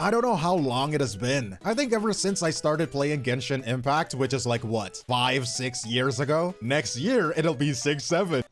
I don't know how long it has been. I think ever since I started playing Genshin Impact, which is like what, 5-6 years ago? Next year, it'll be 6-7.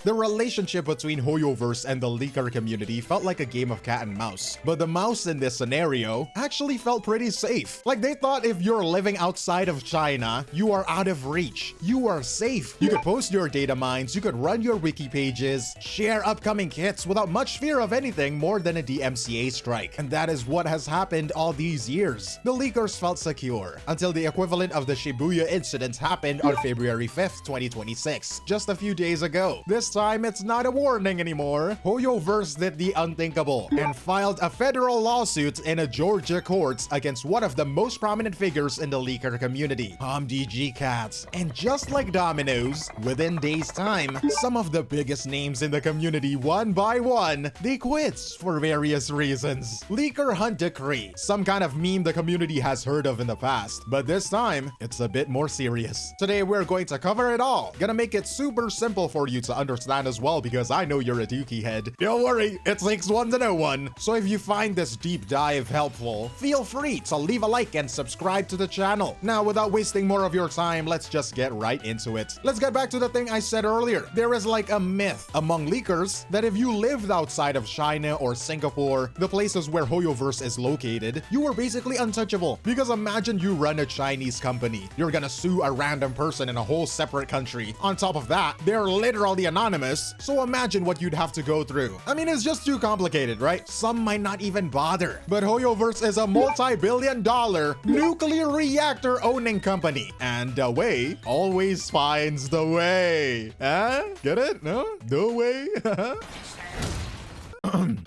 The relationship between Hoyoverse and the leaker community felt like a game of cat and mouse. But the mouse in this scenario actually felt pretty safe. Like they thought if you're living outside of China, you are out of reach. You are safe. You could post your data mines, you could run your wiki pages, share upcoming kits without much fear of anything more than a DMCA strike. And that is what has happened all these years. The leakers felt secure until the equivalent of the Shibuya incident happened on February 5th, 2026, just a few days ago. This time, it's not a warning anymore. Hoyoverse did the unthinkable and filed a federal lawsuit in a Georgia court against one of the most prominent figures in the leaker community, 𝗶𝗵𝗁𝗵𝗁. And just like dominoes, within days' time, some of the biggest names in the community, one by one, they quit for various reasons. Leaker Hunt Decree, some kind of meme the community has heard of in the past, but this time, it's a bit more serious. Today, we're going to cover it all. Gonna make it super simple for you to understand as well, because I know you're a Dookie head. Don't worry, it takes one to know one. So if you find this deep dive helpful, feel free to leave a like and subscribe to the channel. Now, without wasting more of your time, let's just get right into it. Let's get back to the thing I said earlier. There is like a myth among leakers that if you lived outside of China or Singapore, the places where Hoyoverse is located, you were basically untouchable. Because imagine you run a Chinese company. You're gonna sue a random person in a whole separate country. On top of that, they're literally anonymous, so imagine what you'd have to go through. I mean, it's just too complicated, right? Some might not even bother. But Hoyoverse is a multi-billion-dollar nuclear reactor owning company. And the way always finds the way. Get it? No? The way?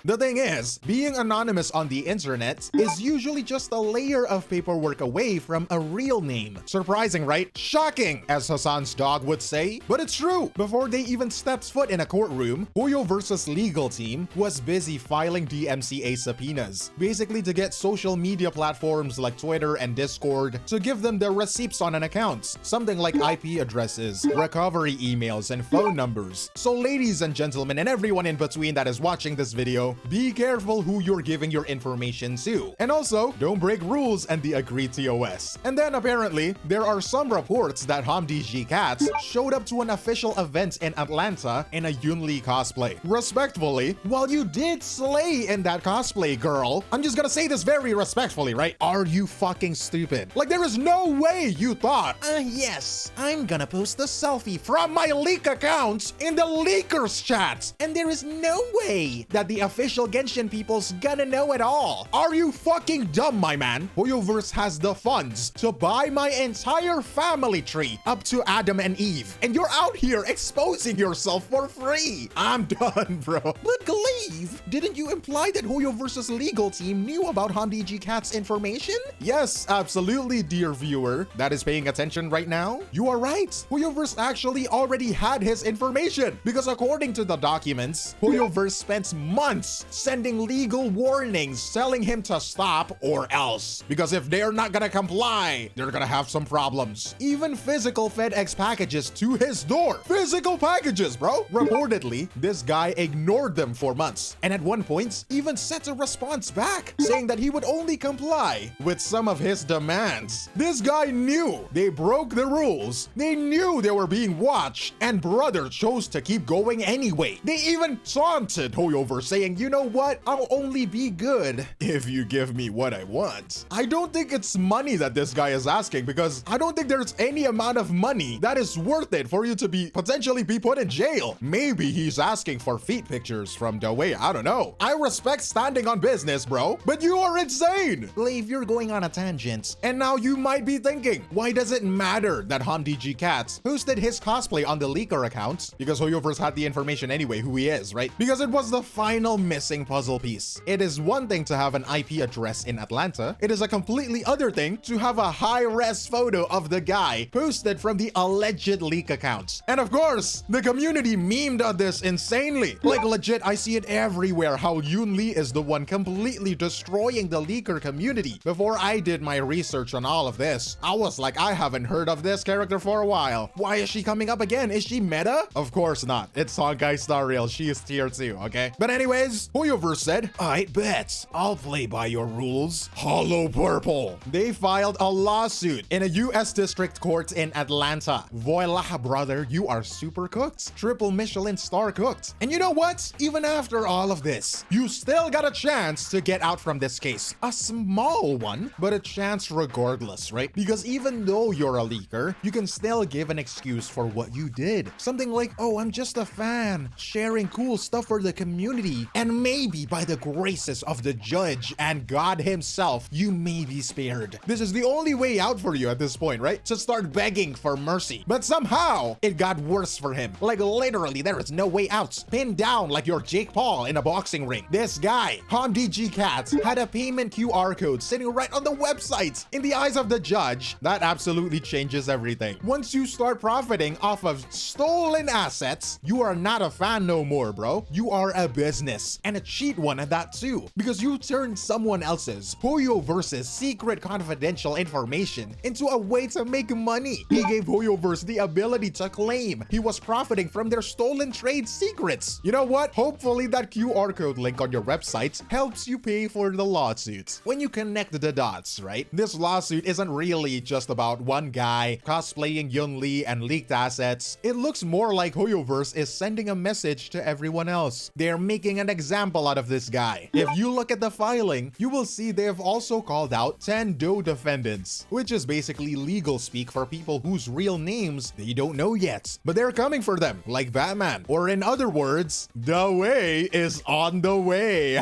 The thing is, being anonymous on the internet is usually just a layer of paperwork away from a real name. Surprising, right? Shocking, as Hassan's dog would say. But it's true. Before they even stepped foot in a courtroom, Hoyoverse's legal team was busy filing DMCA subpoenas, basically to get social media platforms like Twitter and Discord to give them their receipts on an account, something like IP addresses, recovery emails, and phone numbers. So ladies and gentlemen, and everyone in between that is watching this video, be careful who you're giving your information to. And also, don't break rules and the agreed TOS. And then apparently, there are some reports that 𝗶𝗵𝗁𝗵𝗁 showed up to an official event in Atlanta in a Yunli cosplay. Respectfully, while you did slay in that cosplay, girl, I'm just gonna say this very respectfully, right? Are you fucking stupid? Like, there is no way you thought, yes, I'm gonna post a selfie from my leak account in the leakers chat, and there is no way that the official Genshin people's gonna know at all. Are you fucking dumb, my man? Hoyoverse has the funds to buy my entire family tree up to Adam and Eve, and you're out here exposing yourself for free. I'm done, bro. But Glaive, didn't you imply that Hoyoverse's legal team knew about 𝗶𝗵𝗁𝗵𝗁's information? Yes, absolutely, dear viewer that is paying attention right now. You are right. Hoyoverse actually already had his information, because according to the documents, Hoyoverse spent months sending legal warnings telling him to stop or else, because if they're not gonna comply, they're gonna have some problems. Even physical FedEx packages to his door. Physical packages, bro. Reportedly, this guy ignored them for months, and at one point even sent a response back saying that he would only comply with some of his demands. This guy knew they broke the rules. They knew they were being watched, and brother chose to keep going anyway. They even taunted Hoyoverse, saying, you know what, I'll only be good if you give me what I want. I don't think it's money that this guy is asking, because I don't think there's any amount of money that is worth it for you to potentially be put in jail. Maybe he's asking for feet pictures from the way, I don't know. I respect standing on business, bro, but you are insane. Leave, you're going on a tangent. And now you might be thinking, why does it matter that 𝗶𝗵𝗁𝗵𝗁 posted his cosplay on the leaker account? Because Hoyoverse had the information anyway, who he is, right? Because it was the final missing puzzle piece. It is one thing to have an IP address in Atlanta. It is a completely other thing to have a high-res photo of the guy posted from the alleged leak account. And of course, the community memed on this insanely. Like legit, I see it everywhere how Yunli is the one completely destroying the leaker community. Before I did my research on all of this, I was like, I haven't heard of this character for a while. Why is she coming up again? Is she meta? Of course not. It's Honkai Star Rail. She is tier 2, okay? But Anyways, Hoyoverse said, "I bet I'll play by your rules." Hollow Purple. They filed a lawsuit in a US district court in Atlanta. Voila, brother, you are super cooked. Triple Michelin star cooked. And you know what? Even after all of this, you still got a chance to get out from this case. A small one, but a chance regardless, right? Because even though you're a leaker, you can still give an excuse for what you did. Something like, "Oh, I'm just a fan, sharing cool stuff for the community, and maybe by the graces of the judge and God himself, you may be spared." This is the only way out for you at this point, right? To start begging for mercy. But somehow, it got worse for him. Like literally, there is no way out. Pinned down like you're Jake Paul in a boxing ring. This guy, 𝗵𝗫𝗏𝗏, had a payment QR code sitting right on the website. In the eyes of the judge, that absolutely changes everything. Once you start profiting off of stolen assets, you are not a fan no more, bro. You are a business, and a cheat one at that too, because you turned someone else's, Hoyoverse's secret confidential information into a way to make money. He gave Hoyoverse the ability to claim he was profiting from their stolen trade secrets. You know what? Hopefully that QR code link on your website helps you pay for the lawsuit. When you connect the dots, right? This lawsuit isn't really just about one guy cosplaying Yun-Li and leaked assets. It looks more like Hoyoverse is sending a message to everyone else. They're making an example out of this guy. If you look at the filing, you will see they have also called out 10 DOE defendants, which is basically legal speak for people whose real names they don't know yet. But they're coming for them, like Batman. Or in other words, the way is on the way.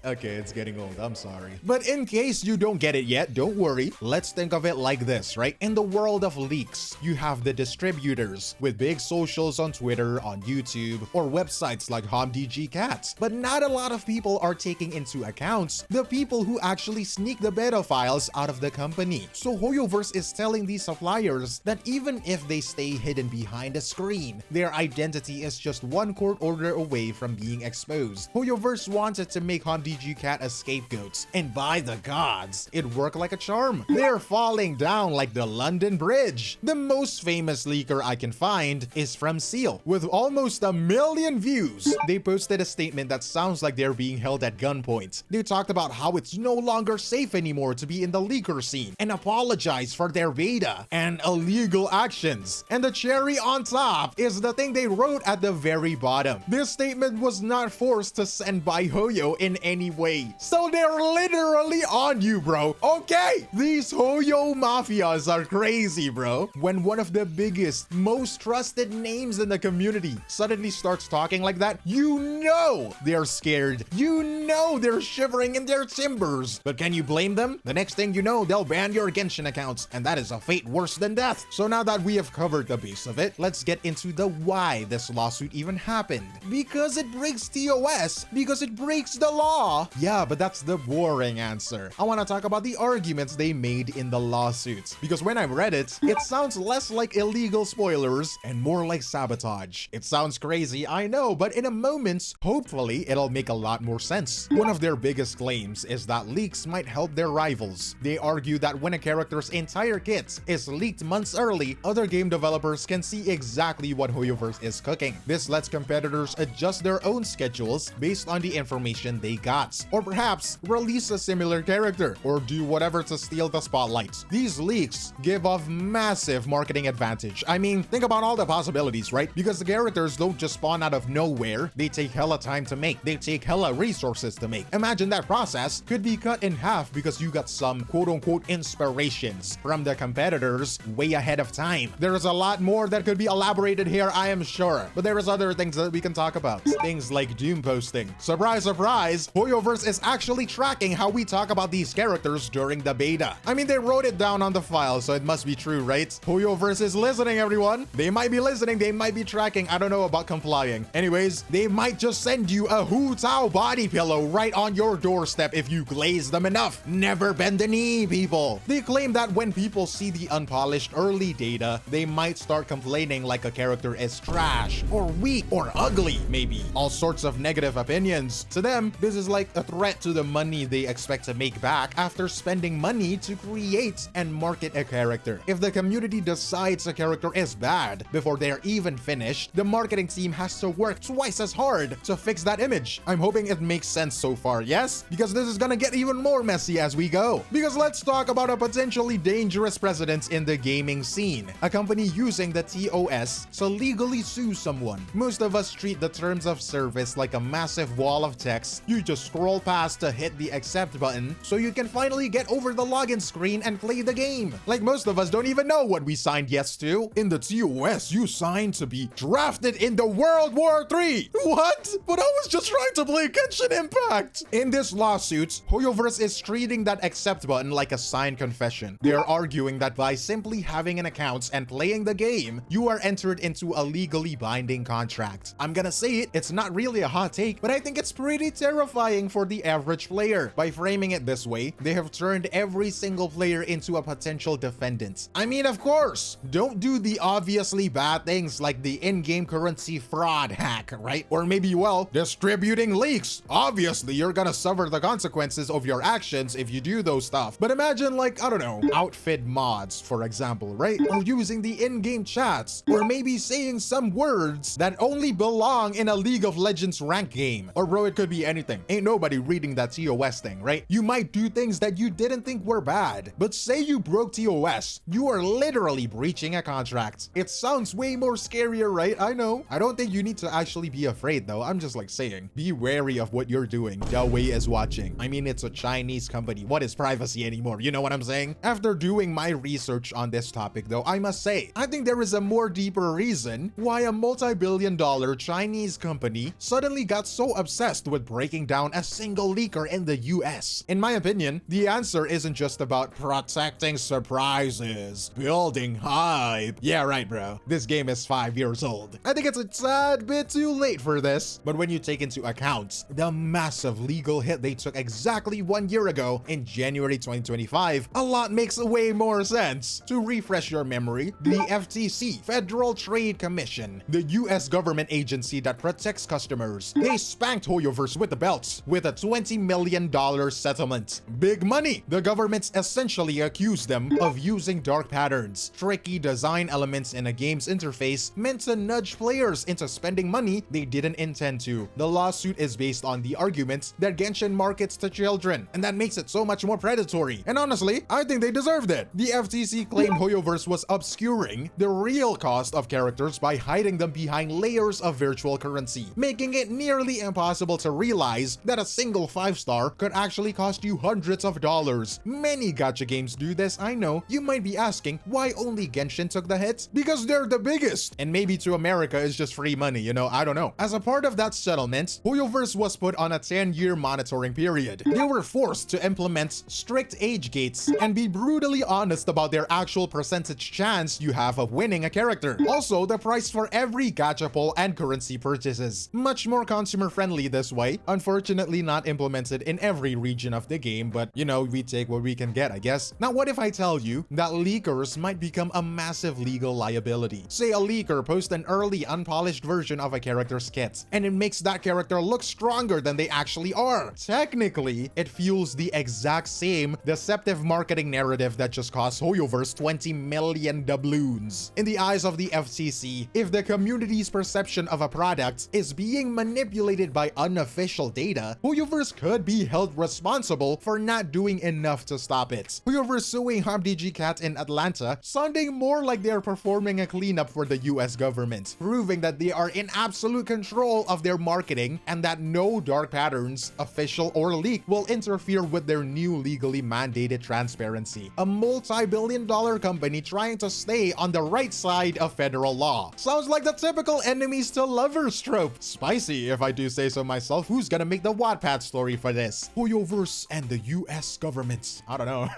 Okay, it's getting old, I'm sorry. But in case you don't get it yet, don't worry. Let's think of it like this, right? In the world of leaks, you have the distributors with big socials on Twitter, on YouTube, or websites like 𝗵𝗫𝗏𝗏. But not a lot of people are taking into account the people who actually sneak the beta files out of the company. So Hoyoverse is telling these suppliers that even if they stay hidden behind a screen, their identity is just one court order away from being exposed. Hoyoverse wanted to make 𝗵𝗫𝗏𝗏 a scapegoat, and by the gods, it worked like a charm. They're falling down like the London Bridge. The most famous leaker I can find is from 𝗖cie, with almost 1 million views. They posted a statement that sounds like they're being held at gunpoint. They talked about how it's no longer safe anymore to be in the leaker scene, and apologized for their beta and illegal actions. And the cherry on top is the thing they wrote at the very bottom. This statement was not forced to send by Hoyo in any way. So they're literally on you, bro. Okay, these Hoyo mafias are crazy, bro. When one of the biggest, most trusted names in the community suddenly starts talking like that, you know they're scared. You know they're shivering in their timbers. But can you blame them? The next thing you know, they'll ban your Genshin accounts, and that is a fate worse than death. So now that we have covered the base of it, let's get into the why this lawsuit even happened. Because it breaks TOS, because it breaks the law. Yeah, but that's the boring answer. I want to talk about the arguments they made in the lawsuit, because when I read it, it sounds less like illegal spoilers and more like sabotage. It sounds crazy, I know, but in a moment, hopefully it'll make a lot more sense. One of their biggest claims is that leaks might help their rivals. They argue that when a character's entire kit is leaked months early, other game developers can see exactly what Hoyoverse is cooking. This lets competitors adjust their own schedules based on the information they got, or perhaps release a similar character, or do whatever to steal the spotlight. These leaks give off massive marketing advantage. I mean, think about all the possibilities, right? Because the characters don't just spawn out of nowhere, they take hella time to make, they take hella resources to make. Imagine that process could be cut in half because you got some quote-unquote inspirations from the competitors way ahead of time. There is a lot more that could be elaborated here, I am sure, but there is other things that we can talk about. Things like doom posting. Surprise, surprise, Hoyoverse is actually tracking how we talk about these characters during the beta. I mean, they wrote it down on the file, so it must be true, right? Hoyoverse is listening, everyone. They might be listening, they might be tracking, I don't know about complying. Anyways, they might just send you a 𝗬𝗏𝗏𝗏 body pillow right on your doorstep if you glaze them enough. Never bend the knee, people. They claim that when people see the unpolished early data, they might start complaining like a character is trash, or weak, or ugly, maybe. All sorts of negative opinions. To them, this is like a threat to the money they expect to make back after spending money to create and market a character. If the community decides a character is bad before they're even finished, the marketing team has to work twice as hard to fix that image. I'm hoping it makes sense so far, yes? Because this is gonna get even more messy as we go. Because let's talk about a potentially dangerous precedent in the gaming scene. A company using the TOS to legally sue someone. Most of us treat the terms of service like a massive wall of text you just scroll past to hit the accept button so you can finally get over the login screen and play the game. Like most of us don't even know what we signed yes to. In the TOS, you signed to be drafted into World War III. What? But I was just trying to play Genshin Impact. In this lawsuit, Hoyoverse is treating that accept button like a signed confession. They're arguing that by simply having an account and playing the game, you are entered into a legally binding contract. I'm gonna say it, it's not really a hot take, but I think it's pretty terrifying for the average player. By framing it this way, they have turned every single player into a potential defendant. I mean, of course, don't do the obviously bad things like the in-game currency fraud hack, right? Or maybe, well, distributing leaks. Obviously, you're gonna suffer the consequences of your actions if you do those stuff. But imagine, like, I don't know, outfit mods, for example, right? Or using the in-game chats, or maybe saying some words that only belong in a League of Legends rank game. Or bro, it could be anything. Ain't nobody reading that TOS thing, right? You might do things that you didn't think were bad, but say you broke TOS, you are literally breaching a contract. It sounds way more scarier, right? I know. I don't think you need to actually be afraid though. I'm just like saying, be wary of what you're doing. Dawei is watching. I mean, it's a Chinese company. What is privacy anymore? You know what I'm saying? After doing my research on this topic though, I must say, I think there is a more deeper reason why a multi-billion-dollar Chinese company suddenly got so obsessed with breaking down a single leaker in the US. In my opinion, the answer isn't just about protecting surprises, building hype. Yeah, right, bro. This game is 5 years old. I think it's a tad bit too late for this, but when you take into account the massive legal hit they took exactly 1 year ago in January 2025, a lot makes way more sense. To refresh your memory, the FTC, Federal Trade Commission, the US government agency that protects customers, they spanked Hoyoverse with the belt with a $20 million settlement. Big money! The government essentially accused them of using dark patterns, tricky design elements in a game's interface meant to nudge players into spending money they didn't intend to. The lawsuit is based on the argument that Genshin markets to children, and that makes it so much more predatory. And honestly, I think they deserved it. The FTC claimed Hoyoverse was obscuring the real cost of characters by hiding them behind layers of virtual currency, making it nearly impossible to realize that a single 5-star could actually cost you hundreds of dollars. Many gacha games do this, I know. You might be asking, why only Genshin took the hit? Because they're the biggest, and maybe to America is just free money, you know, I don't know. As a part of that settlement, Hoyoverse was put on a 10-year monitoring period. They were forced to implement strict age gates and be brutally honest about their actual percentage chance you have of winning a character. Also, the price for every gacha pull and currency purchases. Much more consumer friendly this way. Unfortunately, not implemented in every region of the game, but you know, we take what we can get, I guess. Now, what if I tell you that leakers might become a massive legal liability? Say a leaker posts an early unpolished version of a character's kit, and it makes that character look stronger than they actually are. Technically, it fuels the exact same deceptive marketing narrative that just cost Hoyoverse 20 million doubloons. In the eyes of the FCC, if the community's perception of a product is being manipulated by unofficial data, Hoyoverse could be held responsible for not doing enough to stop it. Hoyoverse suing HubDG in Atlanta, sounding more like they're performing a cleanup for the US government, proving that they are in absolute control of their marketing and that no dark patterns, official or leak, will interfere with their new legally mandated transparency. A multi-billion-dollar company trying to stay on the right side of federal law. Sounds like the typical enemies to lovers trope. Spicy, if I do say so myself. Who's gonna make the Wattpad story for this? Hoyoverse and the US government. I don't know.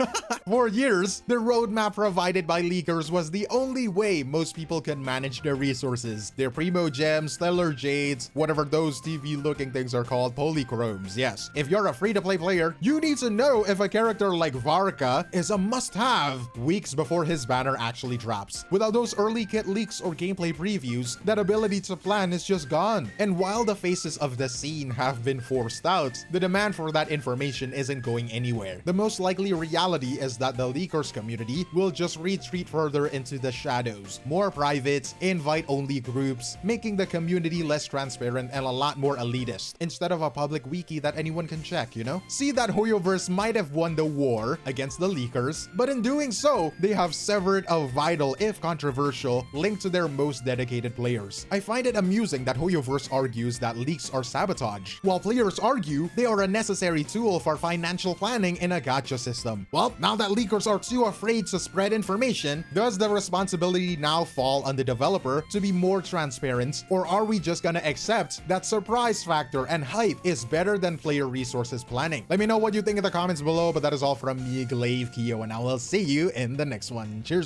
For years, the roadmap provided by leakers was the only way most people could manage their resources. Their Primo Gems, Stellar Jades, whatever those TV-looking things are called, polychromes. Yes, if you're a free-to-play player, you need to know if a character like Varka is a must-have weeks before his banner actually drops. Without those early kit leaks or gameplay previews, that ability to plan is just gone. And while the faces of the scene have been forced out, the demand for that information isn't going anywhere. The most likely reality is that the leakers community will just retreat further into the shadows. More private, invite-only groups, making the community less transparent transparent and a lot more elitist, instead of a public wiki that anyone can check, you know? See that Hoyoverse might have won the war against the leakers, but in doing so, they have severed a vital, if controversial, link to their most dedicated players. I find it amusing that Hoyoverse argues that leaks are sabotage, while players argue they are a necessary tool for financial planning in a gacha system. Well, now that leakers are too afraid to spread information, does the responsibility now fall on the developer to be more transparent, or are we just gonna accept that surprise factor and hype is better than player resources planning? Let me know what you think in the comments below, but that is all from me, 𝗖់𝗍𝗆𝗆, and I will see you in the next one. Cheers!